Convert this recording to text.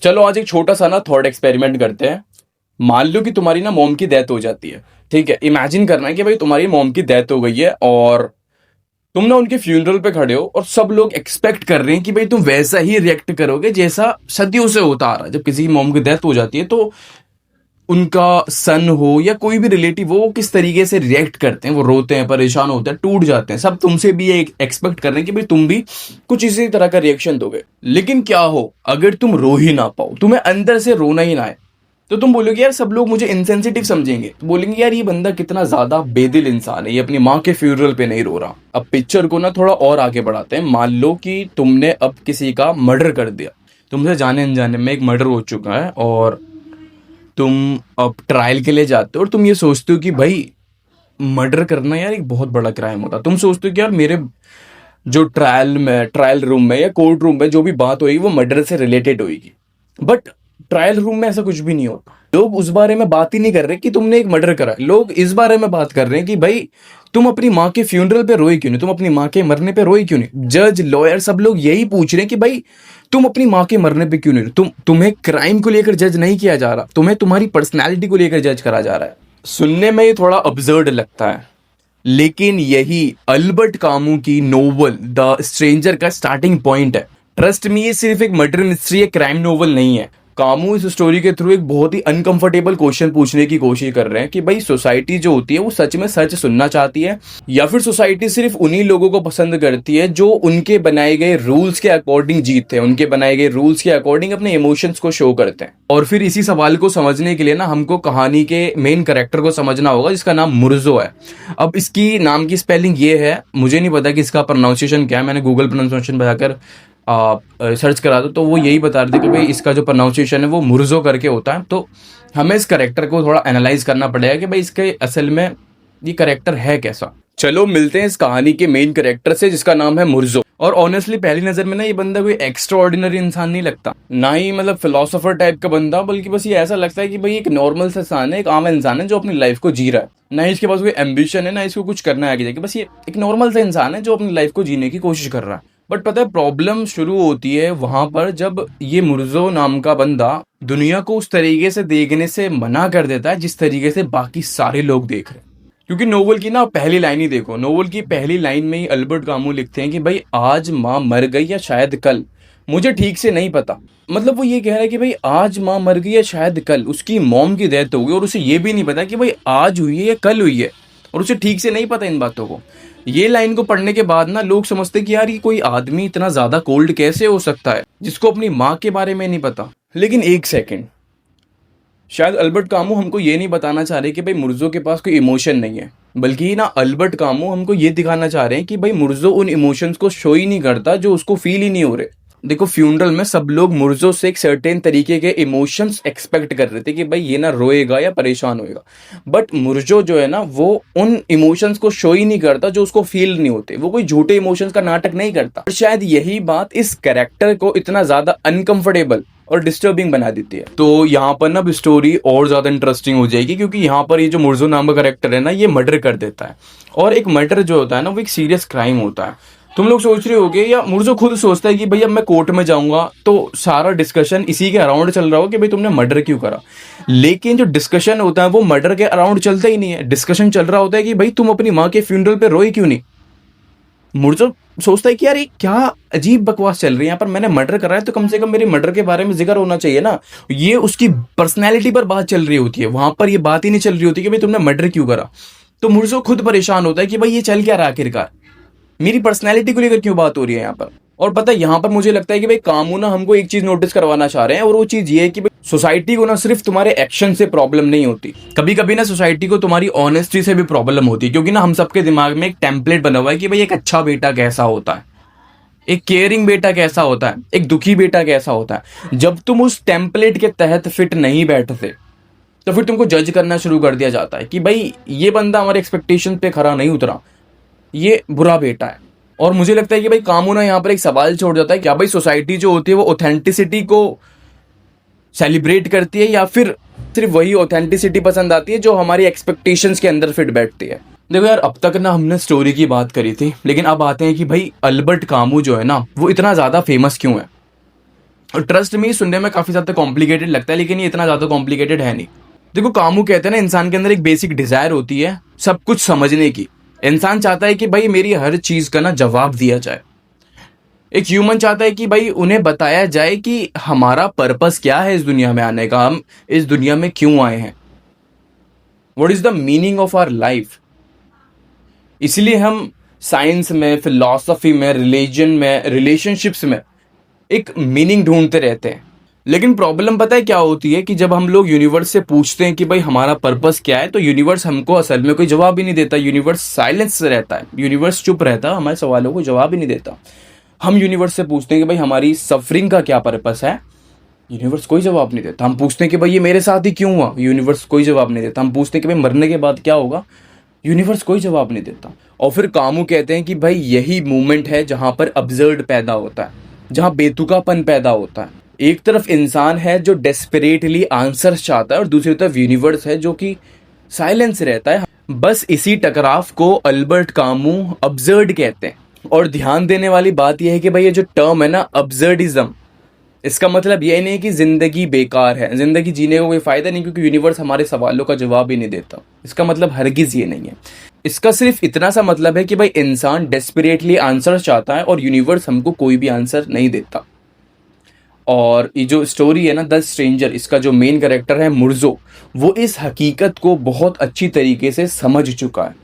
चलो आज एक छोटा सा ना थॉट एक्सपेरिमेंट करते हैं। मान लो कि तुम्हारी ना मॉम की डेथ हो जाती है। ठीक है, इमेजिन करना है कि भाई तुम्हारी मॉम की डेथ हो गई है और तुम ना उनके फ्यूनरल पे खड़े हो और सब लोग एक्सपेक्ट कर रहे हैं कि भाई तुम वैसा ही रिएक्ट करोगे जैसा सदियों से होता आ रहा है। जब किसी की मॉम की डेथ हो जाती है तो उनका सन हो या कोई भी रिलेटिव हो, वो किस तरीके से रिएक्ट करते हैं। वो रोते हैं, परेशान होते हैं, टूट जाते हैं। सब तुमसे भी ये एक्सपेक्ट कर रहे हैं कि भाई तुम भी कुछ इसी तरह का रिएक्शन दोगे। लेकिन क्या हो अगर तुम रो ही ना पाओ, तुम्हें अंदर से रोना ही ना आए, तो तुम बोलोगे यार सब लोग मुझे इनसेंसिटिव समझेंगे, तो बोलेंगे यार ये बंदा कितना ज्यादा बेदिल इंसान है, ये अपनी माँ के फ्यूनरल पे नहीं रो रहा। अब पिक्चर को ना थोड़ा और आगे बढ़ाते हैं। मान लो कि तुमने अब किसी का मर्डर कर दिया, तुमसे जाने अनजाने में एक मर्डर हो चुका है और तुम अब ट्रायल के लिए जाते हो और तुम ये सोचते हो कि भाई मर्डर करना यार एक बहुत बड़ा क्राइम होता। तुम सोचते हो कि यार मेरे जो ट्रायल रूम में या कोर्ट रूम में जो भी बात होगी वो मर्डर से रिलेटेड होगी। बट ट्रायल रूम में ऐसा कुछ भी नहीं होता। लोग उस बारे में बात ही नहीं कर रहे कि तुमने एक मर्डर करा है। लोग इस बारे में बात कर रहे हैं कि भाई तुम अपनी माँ के फ्यूनरल पे रोए क्यों नहीं, तुम अपनी माँ के मरने पे रोए क्यों नहीं। जज, लॉयर, सब लोग यही पूछ रहे हैं कि भाई तुम अपनी माँ के मरने पे क्यों नहीं। तुम्हें क्राइम को लेकर जज नहीं किया जा रहा, तुम्हें तुम्हारी पर्सनैलिटी को लेकर जज करा जा रहा है। सुनने में ये थोड़ा अब्सर्ड लगता है, लेकिन यही अल्बर्ट कामू की नोवेल द स्ट्रेंजर का स्टार्टिंग पॉइंट है। ट्रस्ट मी, ये सिर्फ एक मर्डर मिस्ट्री या क्राइम नोवेल नहीं है। कामू इस स्टोरी के थ्रू एक बहुत ही अनकंफर्टेबल क्वेश्चन पूछने की कोशिश कर रहे हैं कि भाई सोसाइटी जो होती है वो सच में सच सुनना चाहती है या फिर सोसाइटी सिर्फ उन्हीं लोगों को पसंद करती है जो उनके बनाए गए रूल्स के अकॉर्डिंग जीतते हैं, उनके बनाए गए रूल्स के अकॉर्डिंग अपने इमोशंस को शो करते हैं। और फिर इसी सवाल को समझने के लिए ना हमको कहानी के मेन कैरेक्टर को समझना होगा जिसका नाम मुर्जो है। अब इसकी नाम की स्पेलिंग ये है, मुझे नहीं पता कि इसका प्रोनाउंसिएशन क्या है। मैंने गूगल प्रोनाउंसिएशन बताकर सर्च करा दो तो वो यही बता रहे थे कि भाई इसका जो प्रोनाउंसिएशन है वो मुर्जो करके होता है। तो हमें इस करेक्टर को थोड़ा एनालाइज करना पड़ेगा कि भाई इसके असल में ये करेक्टर है कैसा। चलो मिलते हैं इस कहानी के मेन करेक्टर से जिसका नाम है मुर्जो। और ऑनेस्टली पहली नजर में ना ये बंदा कोई एक्स्ट्रा ऑर्डिनरी इंसान नहीं लगता, ना ही मतलब फिलोसोफर टाइप का बंदा, बल्कि बस ये ऐसा लगता है कि भाई एक नॉर्मल सा इंसान है, एक आम इंसान है जो अपनी लाइफ को जी रहा है। ना ही इसके पास कोई एम्बिशन है, ना इसको कुछ करना है आगे जाके। बस ये एक नॉर्मल सा इंसान है जो अपनी लाइफ को जीने की कोशिश कर रहा है। बट पता है प्रॉब्लम शुरू होती है वहां पर जब ये मुर्जो नाम का बंदा दुनिया को उस तरीके से देखने से मना कर देता है जिस तरीके से बाकी सारे लोग देख रहे हैं। क्योंकि नोवेल की ना पहली लाइन ही देखो, नोवेल की पहली लाइन में ही अल्बर्ट कामू लिखते हैं कि भाई आज माँ मर गई या शायद कल, मुझे ठीक से नहीं पता। मतलब वो ये कह रहा है कि भाई आज माँ मर गई या शायद कल, उसकी मॉम की डेथ हो गई और उसे ये भी नहीं पता कि भाई आज हुई है या कल हुई है, और उसे ठीक से नहीं पता इन बातों को। ये लाइन को पढ़ने के बाद ना लोग समझते कि यार ये कोई आदमी इतना ज्यादा कोल्ड कैसे हो सकता है जिसको अपनी माँ के बारे में नहीं पता। लेकिन एक सेकंड, शायद अल्बर्ट कामू हमको ये नहीं बताना चाह रहे कि भाई मुर्जो के पास कोई इमोशन नहीं है, बल्कि ना अल्बर्ट कामू हमको ये दिखाना चाह रहे हैं कि भाई मुर्जो उन इमोशंस को शो ही नहीं करता जो उसको फील ही नहीं हो रहे। देखो फ्यूनरल में सब लोग मुर्जो से एक सर्टेन तरीके के इमोशंस एक्सपेक्ट कर रहे थे कि भाई ये ना रोएगा या परेशान होएगा। बट मुर्जो जो है ना वो उन इमोशंस को शो ही नहीं करता जो उसको फील नहीं होते। वो कोई झूठे इमोशंस का नाटक नहीं करता। और शायद यही बात इस कैरेक्टर को इतना ज्यादा अनकंफर्टेबल और डिस्टर्बिंग बना देती है। तो यहाँ पर ना स्टोरी और ज्यादा इंटरेस्टिंग हो जाएगी क्योंकि यहाँ पर ये जो मुर्जो नाम का कैरेक्टर है ना ये मर्डर कर देता है। और एक मर्डर जो होता है ना वो एक सीरियस क्राइम होता है। तुम लोग सोच रहे होगे या मुर्जो खुद सोचता है कि भाई अब मैं कोर्ट में जाऊंगा तो सारा डिस्कशन इसी के अराउंड चल रहा हो कि भाई तुमने मर्डर क्यों करा। लेकिन जो डिस्कशन होता है वो मर्डर के अराउंड चलता ही नहीं है। डिस्कशन चल रहा होता है कि भाई तुम अपनी माँ के फ्यूनरल पे रोए क्यों नहीं। मुर्जो सोचता है कि यार ये क्या अजीब बकवास चल रही है यहाँ पर, मैंने मर्डर करा है तो कम से कम मेरे मर्डर के बारे में जिक्र होना चाहिए ना। ये उसकी पर्सनैलिटी पर बात चल रही होती है, वहां पर ये बात ही नहीं चल रही होती कि भाई तुमने मर्डर क्यों करा। तो मुर्जो खुद परेशान होता है कि भाई ये चल क्या रहा आखिरकार, मेरी पर्सनैलिटी को लेकर क्यों बात हो रही है यहाँ पर। और पता है यहाँ पर मुझे लगता है कि भाई कामू ना हमको एक चीज नोटिस करवाना चाह रहे हैं और वो चीज ये है कि भाई सोसाइटी को ना सिर्फ तुम्हारे एक्शन से प्रॉब्लम नहीं होती, कभी कभी ना सोसाइटी को तुम्हारी ऑनेस्टी से भी प्रॉब्लम होती है। क्योंकि ना हम सबके दिमाग में एक टेम्पलेट बना हुआ है कि भाई एक अच्छा बेटा कैसा होता है, एक केयरिंग बेटा कैसा होता है, एक दुखी बेटा कैसा होता है। जब तुम उस टेम्पलेट के तहत फिट नहीं बैठते तो फिर तुमको जज करना शुरू कर दिया जाता है कि भाई ये बंदा हमारे एक्सपेक्टेशन पे खरा नहीं उतरा, ये बुरा बेटा है। और मुझे लगता है कि भाई कामू ना यहाँ पर एक सवाल छोड़ जाता है, क्या भाई सोसाइटी जो होती है वो ऑथेंटिसिटी को सेलिब्रेट करती है या फिर सिर्फ वही ऑथेंटिसिटी पसंद आती है जो हमारी एक्सपेक्टेशंस के अंदर फिट बैठती है। देखो यार अब तक ना हमने स्टोरी की बात करी थी, लेकिन अब आते हैं कि भाई अल्बर्ट कामू जो है ना वो इतना ज्यादा फेमस क्यों है। और ट्रस्ट में सुनने में काफी ज्यादा कॉम्प्लिकेटेड लगता है, लेकिन ये इतना ज्यादा कॉम्प्लिकेटेड है नहीं। देखो, कामू कहते हैं ना, इंसान के अंदर एक बेसिक डिजायर होती है सब कुछ समझने की। इंसान चाहता है कि भाई मेरी हर चीज का ना जवाब दिया जाए। एक ह्यूमन चाहता है कि भाई उन्हें बताया जाए कि हमारा पर्पस क्या है इस दुनिया में आने का, हम इस दुनिया में क्यों आए हैं, what is the meaning of our life. इसलिए हम साइंस में, फिलॉसफी में, रिलीजन में, रिलेशनशिप्स में एक मीनिंग ढूंढते रहते हैं। लेकिन प्रॉब्लम पता है क्या होती है कि जब हम लोग यूनिवर्स से पूछते हैं कि भाई हमारा पर्पस क्या है, तो यूनिवर्स हमको असल में कोई जवाब ही नहीं देता। यूनिवर्स साइलेंस से रहता है, यूनिवर्स चुप रहता है, हमारे सवालों को जवाब ही नहीं देता। हम यूनिवर्स से पूछते हैं कि भाई हमारी सफरिंग का क्या पर्पस है, यूनिवर्स कोई जवाब नहीं देता। हम पूछते हैं कि भाई ये मेरे साथ ही क्यों हुआ, यूनिवर्स कोई जवाब नहीं देता। हम पूछते हैं कि भाई मरने के बाद क्या होगा, यूनिवर्स कोई जवाब नहीं देता। और फिर कामू कहते हैं कि भाई यही मूवमेंट है जहां पर अब्सर्ड पैदा होता है, जहां बेतुकापन पैदा होता है। एक तरफ इंसान है जो डेस्परेटली आंसर्स चाहता है और दूसरी तरफ यूनिवर्स है जो कि साइलेंस रहता है। बस इसी टकराव को अल्बर्ट कामू अब्सर्ड कहते हैं। और ध्यान देने वाली बात यह है कि भाई ये जो टर्म है ना, अब्सर्डिज्म, इसका मतलब ये नहीं है कि जिंदगी बेकार है, जिंदगी जीने का कोई फायदा नहीं क्योंकि यूनिवर्स हमारे सवालों का जवाब ही नहीं देता। इसका मतलब हरगिज ये नहीं है। इसका सिर्फ इतना सा मतलब है कि भाई इंसान डेस्परेटली आंसर चाहता है और यूनिवर्स हमको कोई भी आंसर नहीं देता। और ये जो स्टोरी है ना, द स्ट्रेंजर, इसका जो मेन कैरेक्टर है मुर्जो, वो इस हकीकत को बहुत अच्छी तरीके से समझ चुका है।